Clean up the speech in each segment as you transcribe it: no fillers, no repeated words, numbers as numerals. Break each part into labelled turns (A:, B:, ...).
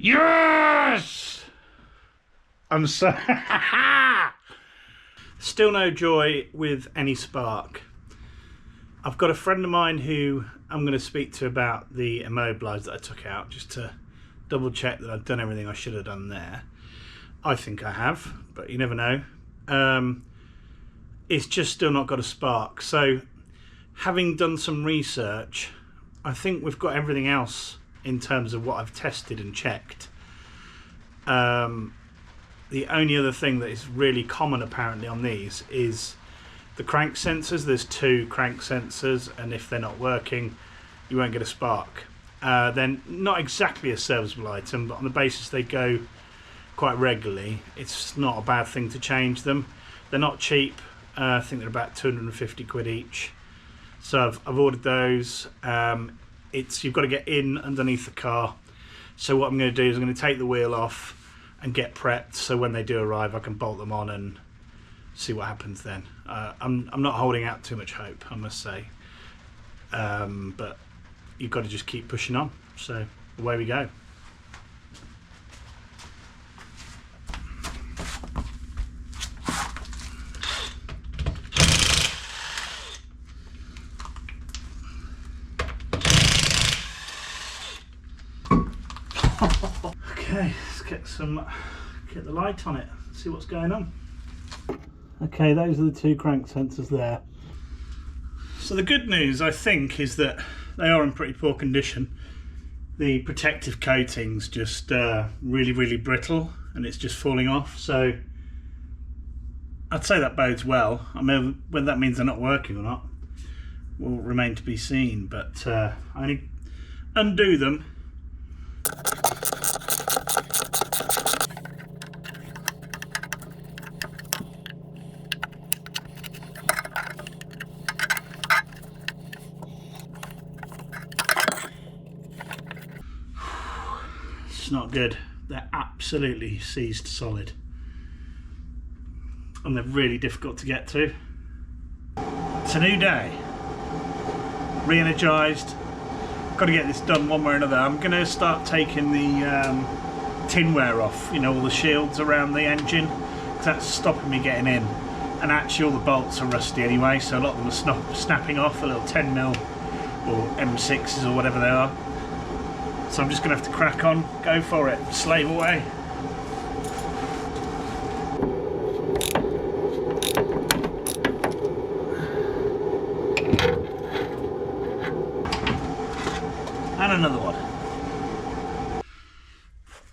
A: Yes! I'm so... Still no joy with any spark. I've got a friend of mine who I'm going to speak to about the immobiliser that I took out, just to double check that I've done everything I should have done there. I think I have, but you never know. It's just still not got a spark. So having done some research, I think we've got everything else in terms of what I've tested and checked. The only other thing that is really common apparently on these is the crank sensors. There's 2 crank sensors, and if they're not working, you won't get a spark. They're not exactly a serviceable item, but on the basis they go quite regularly, it's not a bad thing to change them. They're not cheap. I think they're about 250 quid each. So I've ordered those. You've got to get in underneath the car. So what I'm going to do is I'm going to take the wheel off and get prepped, so when they do arrive I can bolt them on and see what happens then. I'm not holding out too much hope, I must say, but you've got to just keep pushing on. So away we go. Okay, let's get the light on it, see what's going on. Okay, those are the 2 crank sensors there. So the good news, I think, is that they are in pretty poor condition. The protective coating's just really brittle, and it's just falling off. So I'd say that bodes well. I mean, whether that means they're not working or not will remain to be seen, but I only undo them. It's not good. They're absolutely seized solid, and they're really difficult to get to. It's a new day, re-energised. Got to get this done one way or another. I'm going to start taking the tinware off, you know, all the shields around the engine, because that's stopping me getting in. And actually all the bolts are rusty anyway, so a lot of them are snapping off, the little 10mm or M6s or whatever they are. So I'm just going to have to crack on, go for it, slave away. And another one.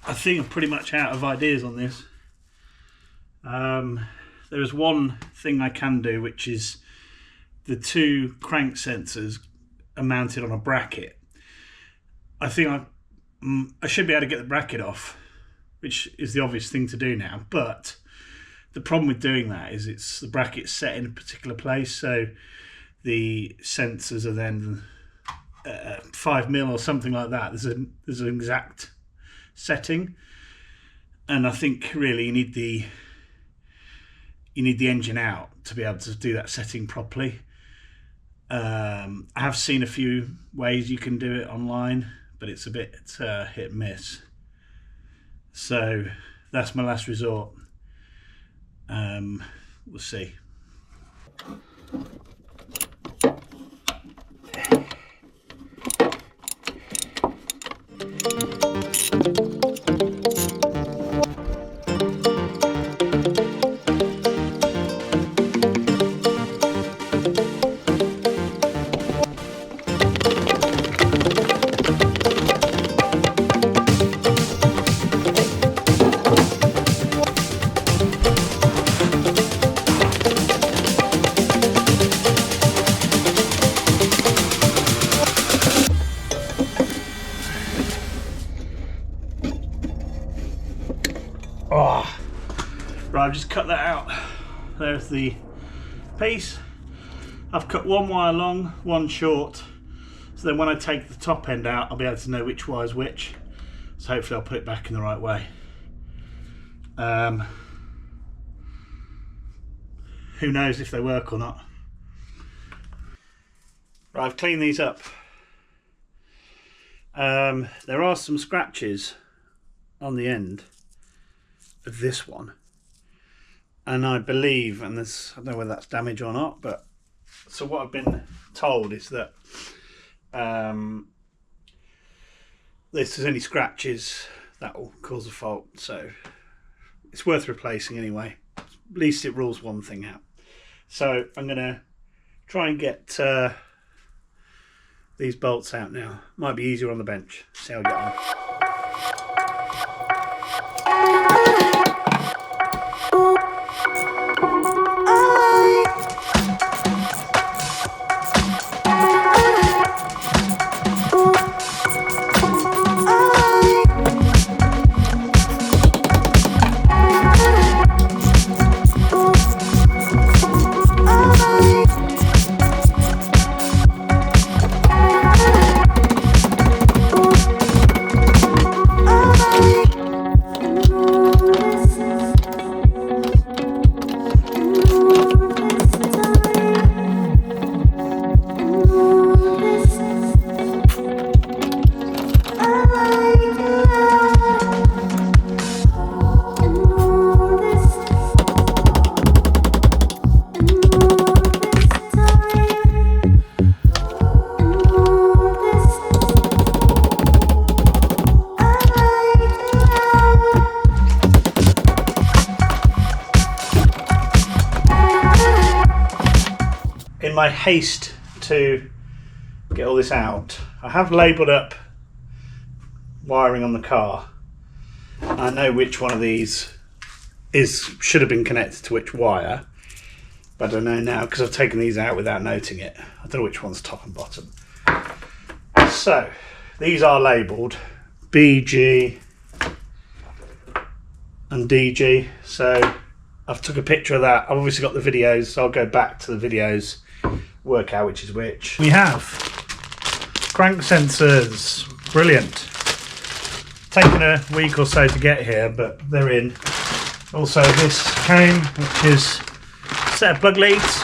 A: I think I'm pretty much out of ideas on this. There is one thing I can do, which is the 2 crank sensors are mounted on a bracket. I think I should be able to get the bracket off, which is the obvious thing to do now, but the problem with doing that is the bracket's set in a particular place, so the sensors are then 5mm or something like that. There's an exact setting, and I think really you need the engine out to be able to do that setting properly. I have seen a few ways you can do it online, but it's a bit hit and miss. So that's my last resort. We'll see. Oh, right, I've just cut that out. There's the piece. I've cut one wire long, one short, so then when I take the top end out, I'll be able to know which wire's which. So hopefully I'll put it back in the right way. Who knows if they work or not. Right, I've cleaned these up. There are some scratches on the end of this one, and I believe, and there's, I don't know whether that's damage or not, but so what I've been told is that if there's any scratches, that will cause a fault, so it's worth replacing anyway. At least it rules one thing out. So I'm going to try and get these bolts out now. Might be easier on the bench. See how I get on. In my haste to get all this out, I have labelled up wiring on the car. I know which one of these should have been connected to which wire, but I don't know now because I've taken these out without noting it. I don't know which one's top and bottom. So these are labelled BG and DG. So I've took a picture of that. I've obviously got the videos, so I'll go back to the videos, work out which is which. We have crank sensors. Brilliant. Taken a week or so to get here, but they're in. Also this came, which is a set of plug leads.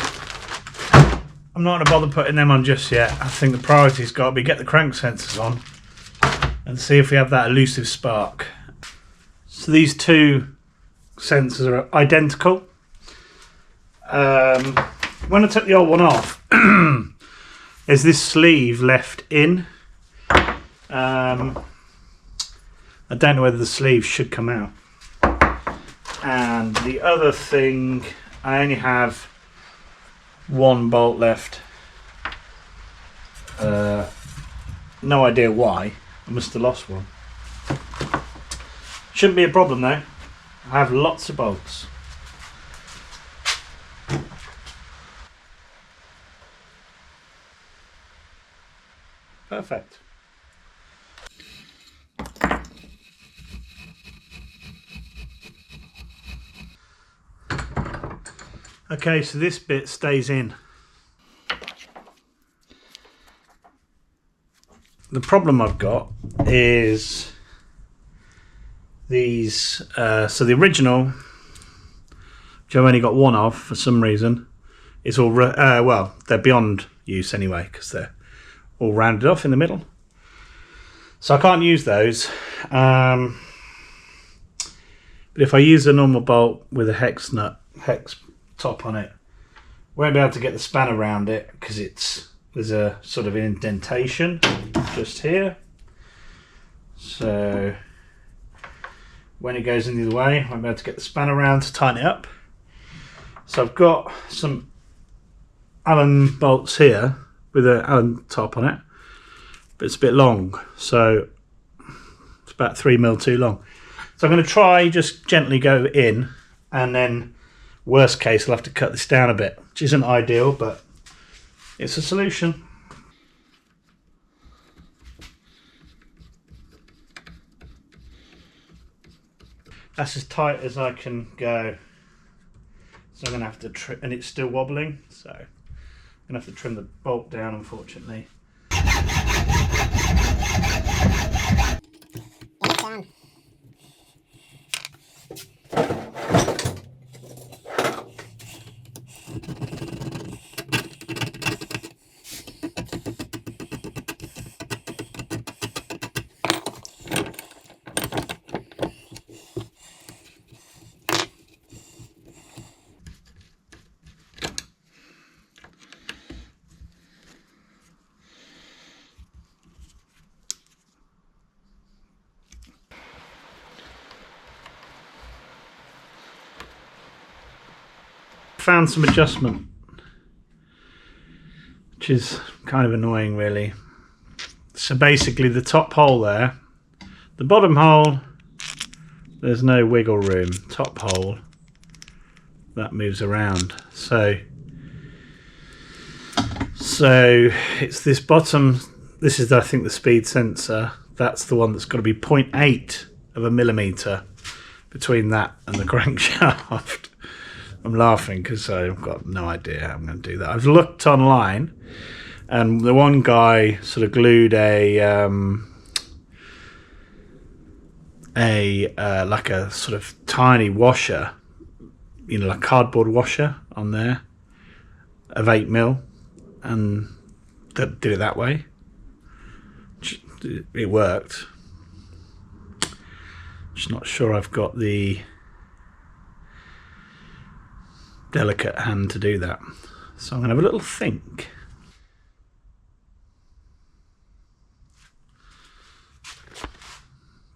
A: I'm not going to bother putting them on just yet. I think the priority's got to be get the crank sensors on and see if we have that elusive spark. So these two sensors are identical. When I took the old one off, there's this sleeve left in. I don't know whether the sleeve should come out. And the other thing, I only have one bolt left. No idea why. I must have lost one. Shouldn't be a problem though. I have lots of bolts. Perfect. Okay, so this bit stays in. The problem I've got is these, so the original, which I've only got one of for some reason, is all, well, they're beyond use anyway, because they're all rounded off in the middle. So I can't use those. But if I use a normal bolt with a hex top on it, won't be able to get the span around it because there's a sort of indentation just here. So when it goes in the other way, I won't be able to get the span around to tighten it up. So I've got some Allen bolts here with an Allen top on it, but it's a bit long, so it's about 3mm too long. So I'm going to try just gently go in, and then worst case I'll have to cut this down a bit, which isn't ideal, but it's a solution. That's as tight as I can go. So I'm going to have to trim, and it's still wobbling, so I'm going to have to trim the bolt down, unfortunately. found some adjustment, which is kind of annoying really. So basically the top hole there, the bottom hole, there's no wiggle room. Top hole, that moves around. So it's this bottom, this is I think the speed sensor, that's the one that's got to be 0.8 of a millimetre between that and the crankshaft. I'm laughing because I've got no idea how I'm going to do that. I've looked online and the one guy sort of glued like a sort of tiny washer, you know, like cardboard washer on there of 8mm, and did it that way. It worked. Just not sure I've got the delicate hand to do that, so I'm gonna have a little think.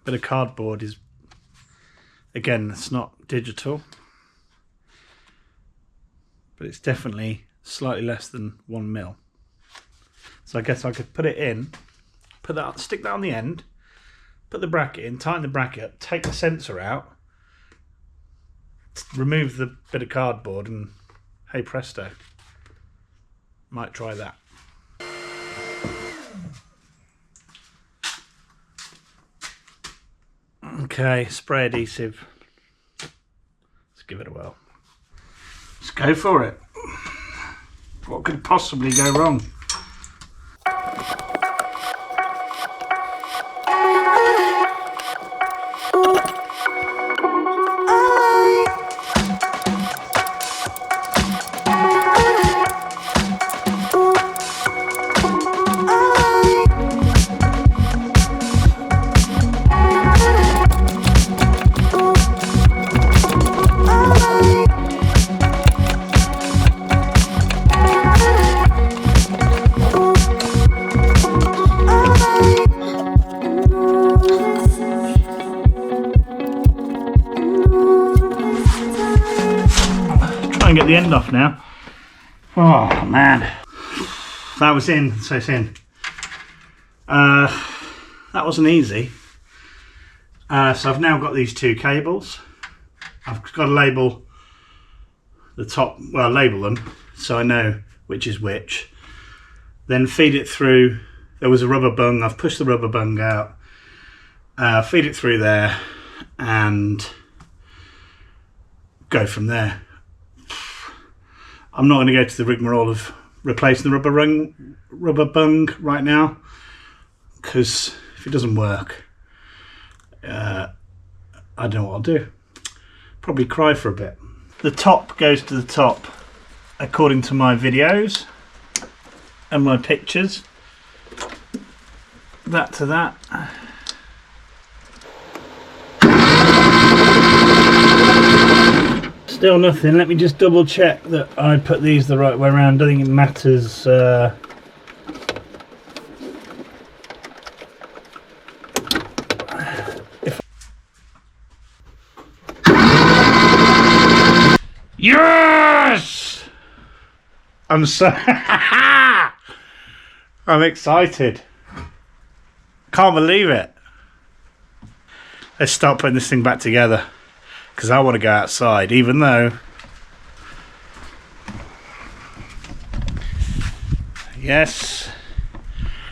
A: Bit of cardboard is, again, it's not digital, but it's definitely slightly less than 1mm. So I guess I could put it in, put that, stick that on the end, put the bracket in, tighten the bracket up, take the sensor out, remove the bit of cardboard, and hey presto. Might try that. Okay, spray adhesive. Let's give it a whirl. Let's go for it. What could possibly go wrong? Get the end off now. Oh man, that was in, so it's in. That wasn't easy. So I've now got these two cables. I've got to label the top, well, label them so I know which is which. Then feed it through. There was a rubber bung. I've pushed the rubber bung out. Feed it through there and go from there. I'm not going to go to the rigmarole of replacing the rubber bung right now, because if it doesn't work, I don't know what I'll do. Probably cry for a bit. The top goes to the top according to my videos and my pictures. That to that. Still nothing. Let me just double check that I put these the right way around. I don't think it matters. Yes! I'm so I'm excited. Can't believe it. Let's start putting this thing back together, because I want to go outside, even though yes,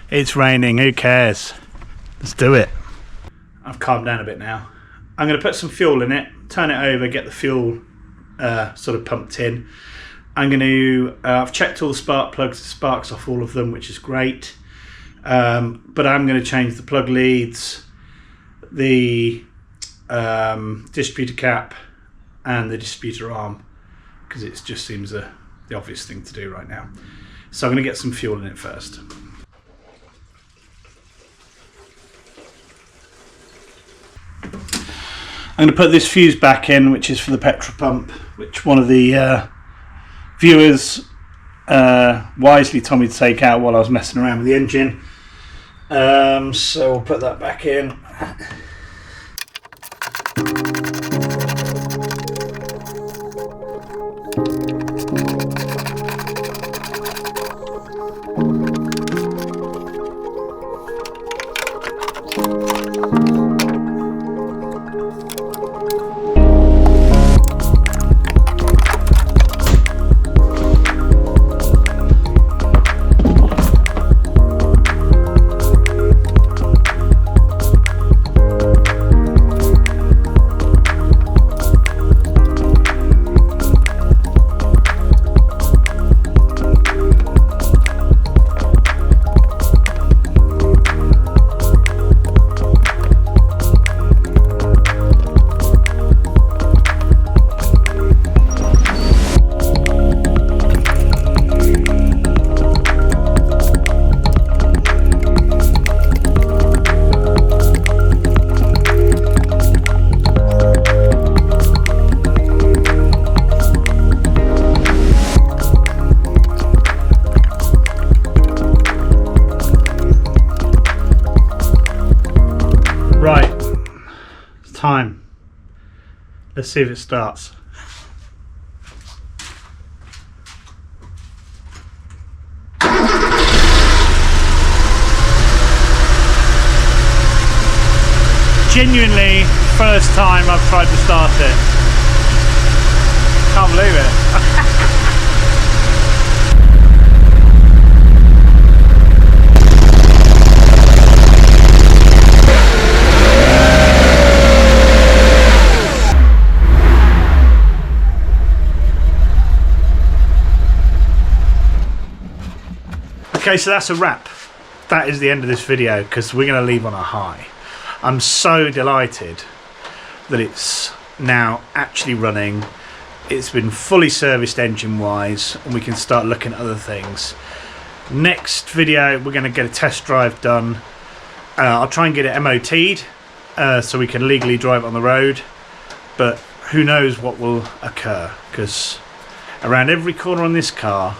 A: it's raining. Who cares? Let's do it. I've calmed down a bit now. I'm going to put some fuel in it, turn it over, get the fuel sort of pumped in. I'm going to I've checked all the spark plugs, the sparks off all of them, which is great, but I'm going to change the plug leads, the distributor cap and the distributor arm, because it just seems the obvious thing to do right now. So I'm going to get some fuel in it first. I'm going to put this fuse back in, which is for the petrol pump, which one of the viewers wisely told me to take out while I was messing around with the engine. So we'll put that back in. time. Let's see if it starts. Genuinely, first time I've tried to start it. Can't believe it. Okay, so that's a wrap. That is the end of this video because we're going to leave on a high. I'm so delighted that it's now actually running. It's been fully serviced engine wise and we can start looking at other things. Next video we're going to get a test drive done. I'll try and get it MOT'd so we can legally drive it on the road, but who knows what will occur because around every corner on this car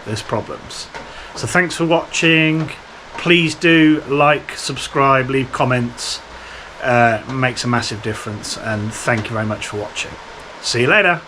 A: there's problems. So thanks for watching. Please do like, subscribe, leave comments. It makes a massive difference, and thank you very much for watching. See you later.